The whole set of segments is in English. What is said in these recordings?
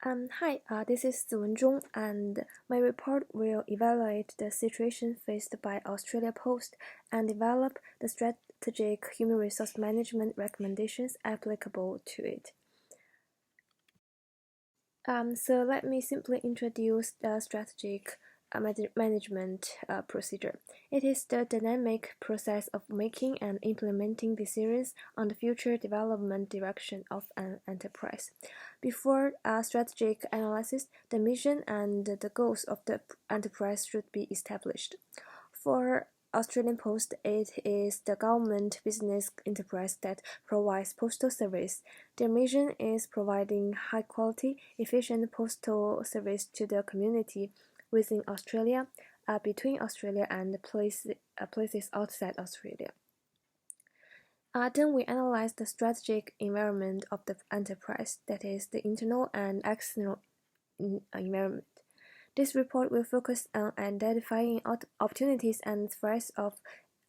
This is Zhong, and my report will evaluate the situation faced by Australia Post and develop the strategic human resource management recommendations applicable to it. So let me simply introduce the strategic management procedure. It is the dynamic process of making and implementing decisions on the future development direction of an enterprise. Before strategic analysis, the mission and the goals of the enterprise should be established. For Australian Post, it is the government business enterprise that provides postal service. Their mission is providing high-quality, efficient postal service to the community within Australia, between Australia and places outside Australia. Then we analyze the strategic environment of the enterprise, that is, the internal and external environment. This report will focus on identifying opportunities and threats of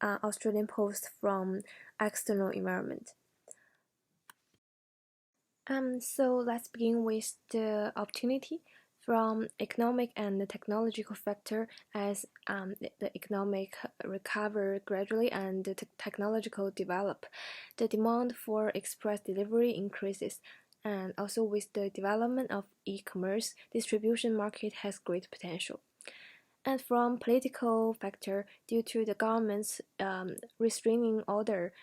Australian Post from external environment. So let's begin with the opportunity from economic and technological factor as the economic recover gradually and the technological develop. The demand for express delivery increases, and also with the development of e-commerce, distribution market has great potential. And from political factor, due to the government's restraining order,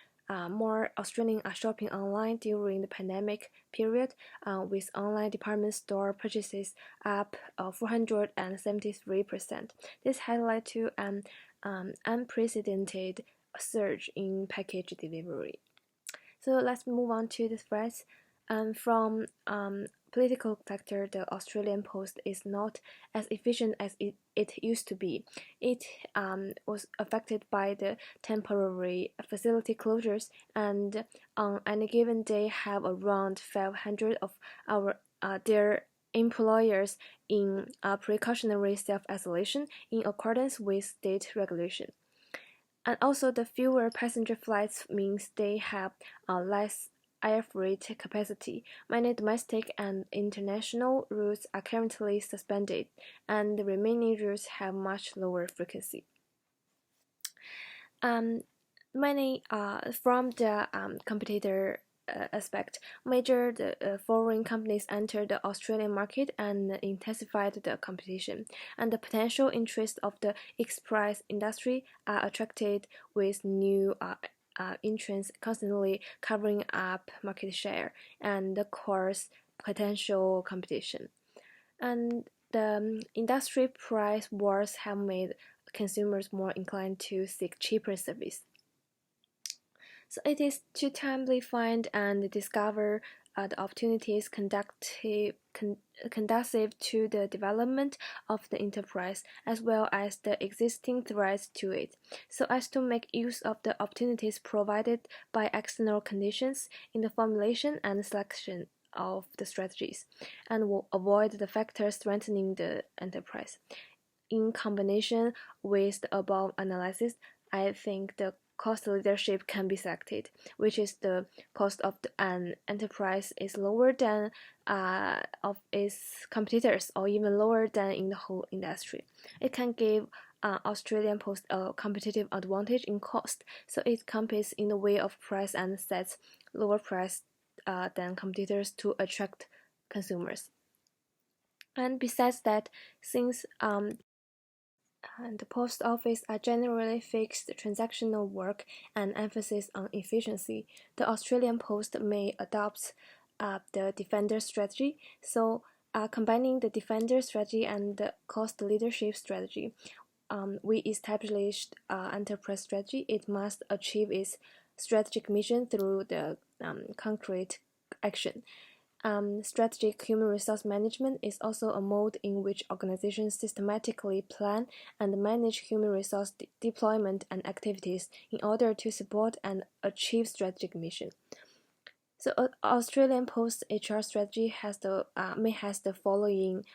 more Australians are shopping online during the pandemic period, with online department store purchases up 473%. This has led to an unprecedented surge in package delivery. So let's move on to the threats. From political factor, the Australian Post is not as efficient as it used to be. It was affected by the temporary facility closures, and on any given day have around 500 of their employers in precautionary self-isolation in accordance with state regulation. And also the fewer passenger flights means they have less air freight capacity. Many domestic and international routes are currently suspended, and the remaining routes have much lower frequency. Many from the competitor aspect, major foreign companies entered the Australian market and intensified the competition, and the potential interest of the express industry are attracted with new entrants constantly covering up market share and cause potential competition. And the industry price wars have made consumers more inclined to seek cheaper service. So it is to timely find and discover the opportunities conducive to the development of the enterprise, as well as the existing threats to it, so as to make use of the opportunities provided by external conditions in the formulation and selection of the strategies, and will avoid the factors threatening the enterprise. In combination with the above analysis, I think the cost leadership can be selected, which is the cost of an enterprise is lower than of its competitors, or even lower than in the whole industry. It can give Australian Post a competitive advantage in cost, so it competes in the way of price and sets lower price than competitors to attract consumers. And besides that, since and the post office are generally fixed transactional work and emphasis on efficiency, the Australian Post may adopt the defender strategy. So, combining the defender strategy and the cost leadership strategy, we established enterprise strategy. It must achieve its strategic mission through the concrete action. Strategic human resource management is also a mode in which organizations systematically plan and manage human resource deployment and activities in order to support and achieve strategic mission. So, Australian Post HR strategy may has the following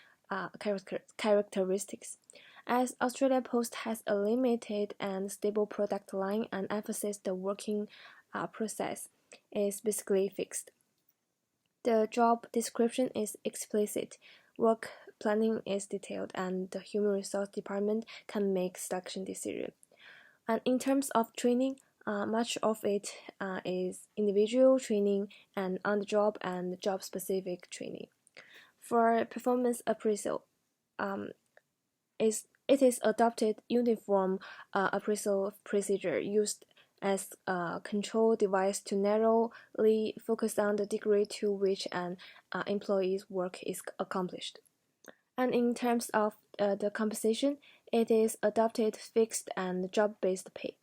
characteristics. As Australian Post has a limited and stable product line and emphasis the working process is basically fixed. The job description is explicit, work planning is detailed, and the human resource department can make selection decisions. And in terms of training, much of it is individual training and on-the-job and job-specific training. For performance appraisal, um, it is adopted uniform appraisal procedure used as a control device to narrowly focus on the degree to which an employee's work is accomplished. And in terms of the compensation, it is adopted fixed and job-based pay.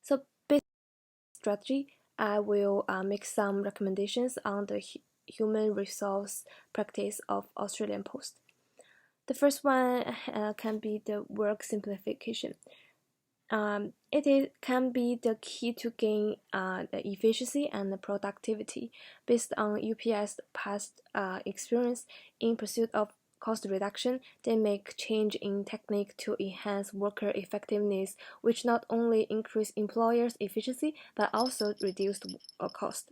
So based on strategy, I will make some recommendations on the human resource practice of Australian Post. The first one can be the work simplification. Can be the key to gain the efficiency and the productivity. Based on UPS past experience in pursuit of cost reduction, they make change in technique to enhance worker effectiveness, which not only increase employers' efficiency but also reduce cost.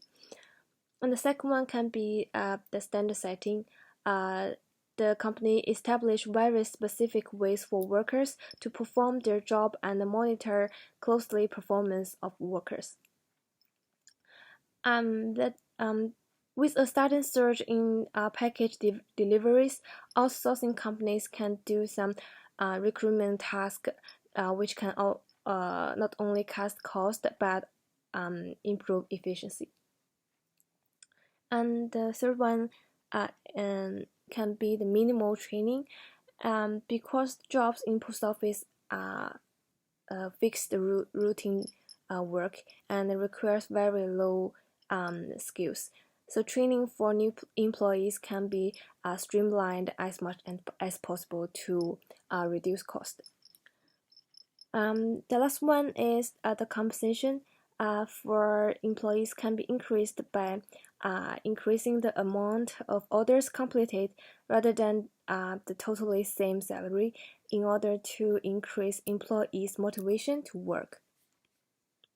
And the second one can be the standard setting. The company established very specific ways for workers to perform their job and monitor closely performance of workers. With a sudden surge in package deliveries, outsourcing companies can do some recruitment tasks, which can not only cut cost but improve efficiency. And the third one can be the minimal training, because jobs in post office are fixed routine work and requires very low skills. So training for new employees can be streamlined as much as possible to reduce cost. The last one is the compensation for employees can be increased by increasing the amount of orders completed rather than the totally same salary in order to increase employees' motivation to work.